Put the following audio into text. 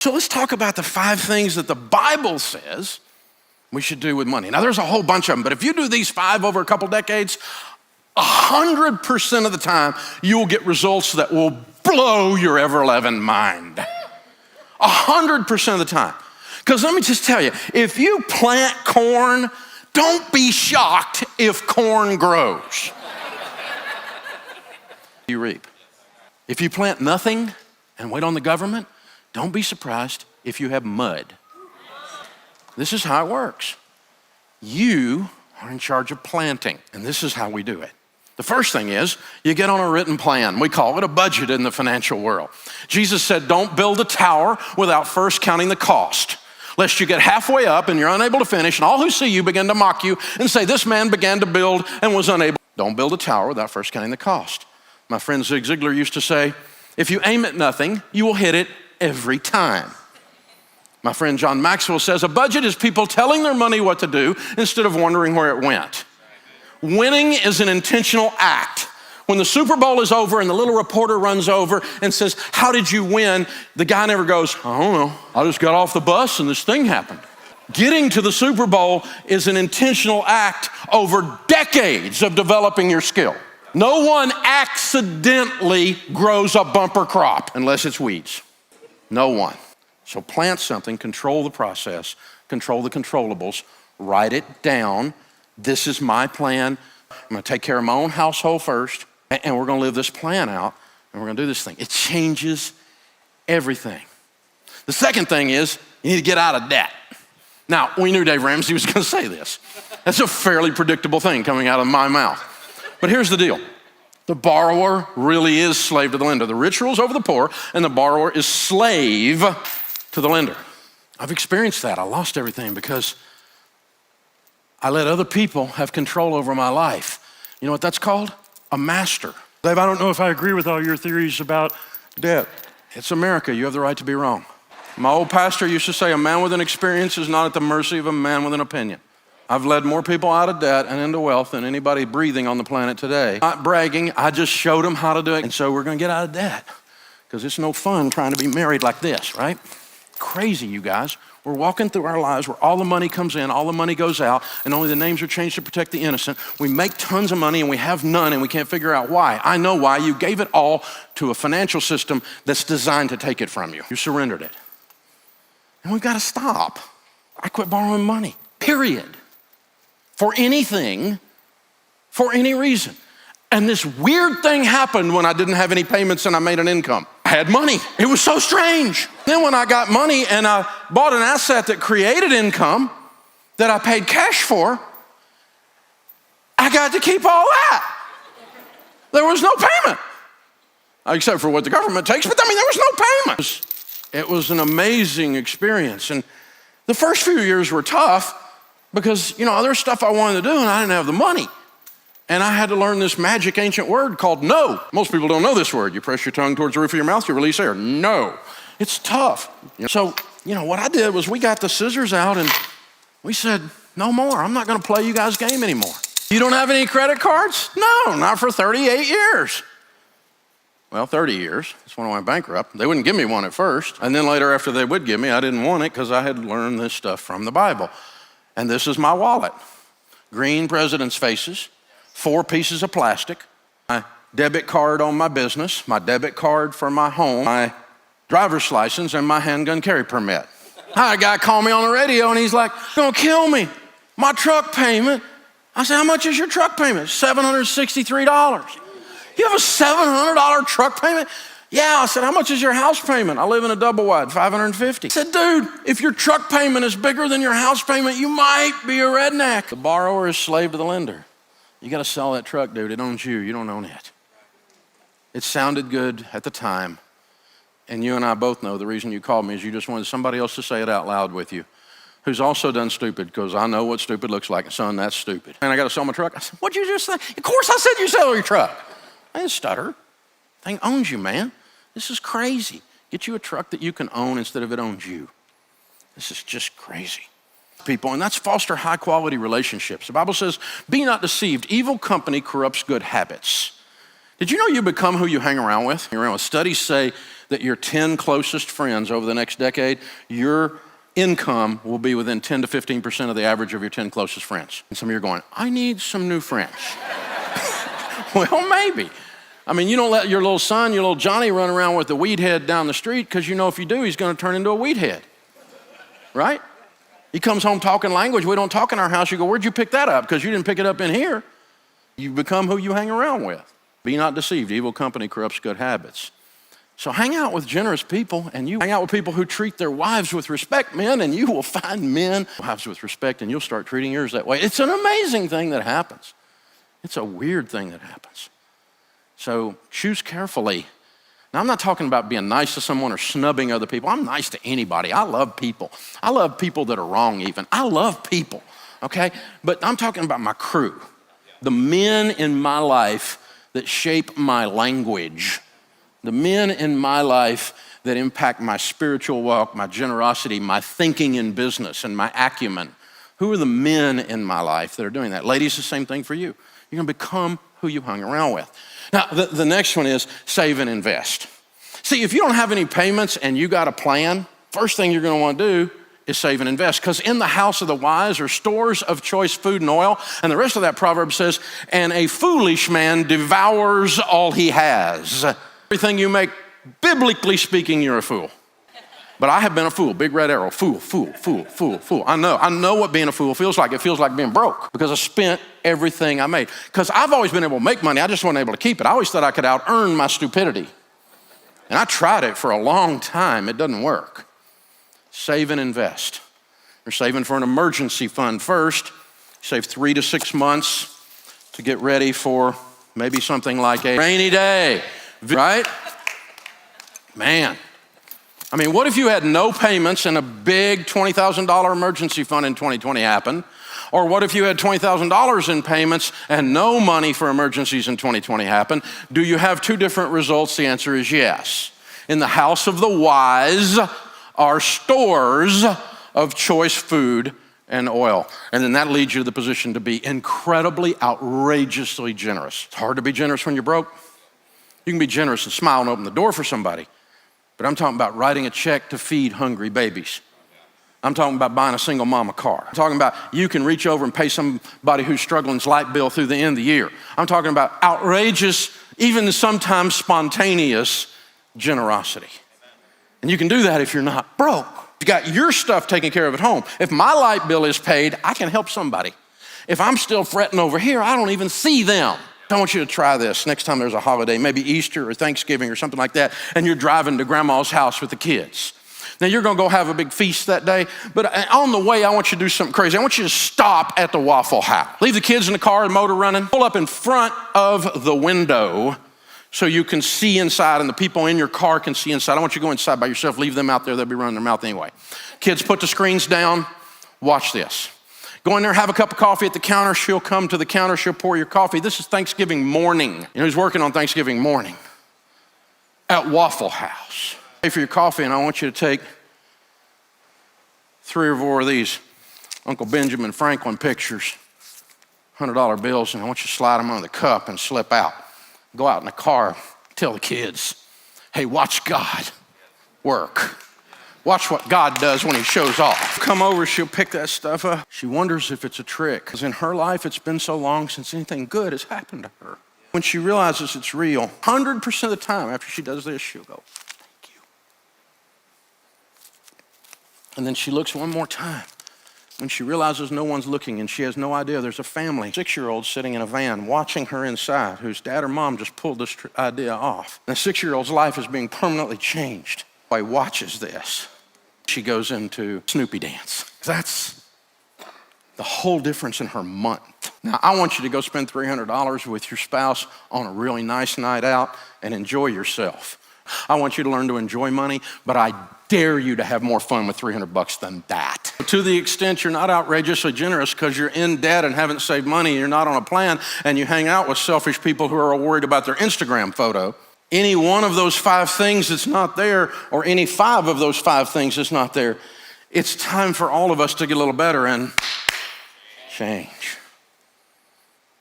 So let's talk about the 5 things that the Bible says we should do with money. Now, there's a whole bunch of them, but if you do these 5 over a couple decades, 100% of the time, you will get results that will blow your ever-loving mind. 100% of the time. Because let me just tell you, if you plant corn, don't be shocked if corn grows. You reap. If you plant nothing and wait on the government, don't be surprised if you have mud. This is how it works. You are in charge of planting, and this is how we do it. The first thing is you get on a written plan. We call it a budget in the financial world. Jesus said, don't build a tower without first counting the cost, lest you get halfway up and you're unable to finish, and all who see you begin to mock you and say, this man began to build and was unable. Don't build a tower without first counting the cost. My friend Zig Ziglar used to say, if you aim at nothing, you will hit it every time. My friend John Maxwell says, a budget is people telling their money what to do instead of wondering where it went. Winning is an intentional act. When the Super Bowl is over and the little reporter runs over and says, how did you win? The guy never goes, I don't know. I just got off the bus and this thing happened. Getting to the Super Bowl is an intentional act over decades of developing your skill. No one accidentally grows a bumper crop unless it's weeds. No one. So plant something, control the process, control the controllables, write it down. This is my plan. I'm gonna take care of my own household first, and we're gonna live this plan out, and we're gonna do this thing. It changes everything. The second thing is you need to get out of debt. Now, we knew Dave Ramsey was gonna say this. That's a fairly predictable thing coming out of my mouth. But here's the deal. The borrower really is slave to the lender. The rich rules over the poor, and the borrower is slave to the lender. I've experienced that. I lost everything because I let other people have control over my life. You know what that's called? A master. Dave, I don't know if I agree with all your theories about debt. It's America. You have the right to be wrong. My old pastor used to say, a man with an experience is not at the mercy of a man with an opinion. I've led more people out of debt and into wealth than anybody breathing on the planet today. Not bragging, I just showed them how to do it. And so we're gonna get out of debt because it's no fun trying to be married like this, right? Crazy, you guys. We're walking through our lives where all the money comes in, all the money goes out, and only the names are changed to protect the innocent. We make tons of money and we have none and we can't figure out why. I know why. You gave it all to a financial system that's designed to take it from you. You surrendered it. And we've got to stop. I quit borrowing money, period. For anything, for any reason. And this weird thing happened when I didn't have any payments and I made an income. I had money. It was so strange. Then when I got money and I bought an asset that created income that I paid cash for, I got to keep all that. There was no payment. Except for what the government takes, but I mean, there was no payment. It was an amazing experience. And the first few years were tough because, there's stuff I wanted to do and I didn't have the money. And I had to learn this magic ancient word called no. Most people don't know this word. You press your tongue towards the roof of your mouth, you release air. No. It's tough. So, what I did was we got the scissors out and we said, no more. I'm not gonna play you guys' game anymore. You don't have any credit cards? No, not for 38 years. Well, 30 years. That's when I went bankrupt. They wouldn't give me one at first. And then later after they would give me, I didn't want it because I had learned this stuff from the Bible. And this is my wallet. Green president's faces. 4 pieces of plastic, my debit card on my business, my debit card for my home, my driver's license, and my handgun carry permit. I had a guy call me on the radio and he's like, you're gonna kill me. My truck payment. I said, how much is your truck payment? $763. You have a $700 truck payment? Yeah, I said, how much is your house payment? I live in a double wide, $550. I said, dude, if your truck payment is bigger than your house payment, you might be a redneck. The borrower is slave to the lender. You got to sell that truck, dude. It owns you. You don't own it. It sounded good at the time. And you and I both know the reason you called me is you just wanted somebody else to say it out loud with you, who's also done stupid, because I know what stupid looks like. Son, that's stupid. And I got to sell my truck. I said, what'd you just say? Of course I said you sell your truck. I didn't stutter. Thing owns you, man. This is crazy. Get you a truck that you can own instead of it owns you. This is just crazy. People, and that's foster high quality relationships. The Bible says, be not deceived. Evil company corrupts good habits. Did you know you become who you hang around with? You're around with. Studies say that your 10 closest friends over the next decade, your income will be within 10 to 15% of the average of your 10 closest friends. And some of you are going, I need some new friends. Well, maybe. I mean, you don't let your little son, your little Johnny run around with the weed head down the street because you know if you do, he's going to turn into a weed head, right? He comes home talking language we don't talk in our house. You go, where'd you pick that up? Because you didn't pick it up in here. You become who you hang around with. Be not deceived. Evil company corrupts good habits. So hang out with generous people, and you hang out with people who treat their wives with respect, men, and you will find men, wives with respect, and you'll start treating yours that way. It's an amazing thing that happens. It's a weird thing that happens. So choose carefully. Now, I'm not talking about being nice to someone or snubbing other people. I'm nice to anybody. I love people. I love people that are wrong even. I love people, okay? But I'm talking about my crew, the men in my life that shape my language, the men in my life that impact my spiritual walk, my generosity, my thinking in business, and my acumen. Who are the men in my life that are doing that? Ladies, the same thing for you. You're gonna become who you hung around with. Now, the next one is save and invest. See, if you don't have any payments and you got a plan, first thing you're gonna wanna do is save and invest, because in the house of the wise are stores of choice food and oil, and the rest of that proverb says, and a foolish man devours all he has. Everything you make, biblically speaking, you're a fool. But I have been a fool, big red arrow, fool. I know what being a fool feels like. It feels like being broke because I spent everything I made. Because I've always been able to make money, I just wasn't able to keep it. I always thought I could out-earn my stupidity. And I tried it for a long time, it doesn't work. Save and invest. You're saving for an emergency fund first. Save 3 to 6 months to get ready for maybe something like a rainy day, right? Man. I mean, what if you had no payments and a big $20,000 emergency fund in 2020 happened? Or what if you had $20,000 in payments and no money for emergencies in 2020 happened? Do you have two different results? The answer is yes. In the house of the wise are stores of choice food and oil. And then that leads you to the position to be incredibly, outrageously generous. It's hard to be generous when you're broke. You can be generous and smile and open the door for somebody. But I'm talking about writing a check to feed hungry babies. I'm talking about buying a single mom a car. I'm talking about you can reach over and pay somebody who's struggling's light bill through the end of the year. I'm talking about outrageous, even sometimes spontaneous generosity. And you can do that if you're not broke. You got your stuff taken care of at home. If my light bill is paid, I can help somebody. If I'm still fretting over here, I don't even see them. I want you to try this next time there's a holiday, maybe Easter or Thanksgiving or something like that, and you're driving to grandma's house with the kids. Now you're gonna go have a big feast that day, but on the way, I want you to do something crazy. I want you to stop at the Waffle House. Leave the kids in the car, the motor running, pull up in front of the window so you can see inside and the people in your car can see inside. I want you to go inside by yourself, leave them out there, they'll be running their mouth anyway. Kids, put the screens down, watch this. Go in there, have a cup of coffee at the counter. She'll come to the counter, she'll pour your coffee. This is Thanksgiving morning. You know who's working on Thanksgiving morning? At Waffle House. Pay for your coffee, and I want you to take 3 or 4 of these Uncle Benjamin Franklin pictures, $100 bills, and I want you to slide them under the cup and slip out. Go out in the car, tell the kids, hey, watch God work. Watch what God does when he shows off. Come over, she'll pick that stuff up. She wonders if it's a trick, because in her life, it's been so long since anything good has happened to her. When she realizes it's real, 100% of the time after she does this, she'll go, thank you. And then she looks one more time. When she realizes no one's looking and she has no idea there's a family, 6-year-old sitting in a van watching her inside, whose dad or mom just pulled this idea off. And the 6-year-old's life is being permanently changed. He watches this. She goes into Snoopy dance. That's the whole difference in her month. Now, I want you to go spend $300 with your spouse on a really nice night out and enjoy yourself. I want you to learn to enjoy money, but I dare you to have more fun with $300 than that. To the extent you're not outrageously generous because you're in debt and haven't saved money, you're not on a plan, and you hang out with selfish people who are worried about their Instagram photo, any one of those 5 things that's not there, or any 5 of those 5 things that's not there, it's time for all of us to get a little better and change.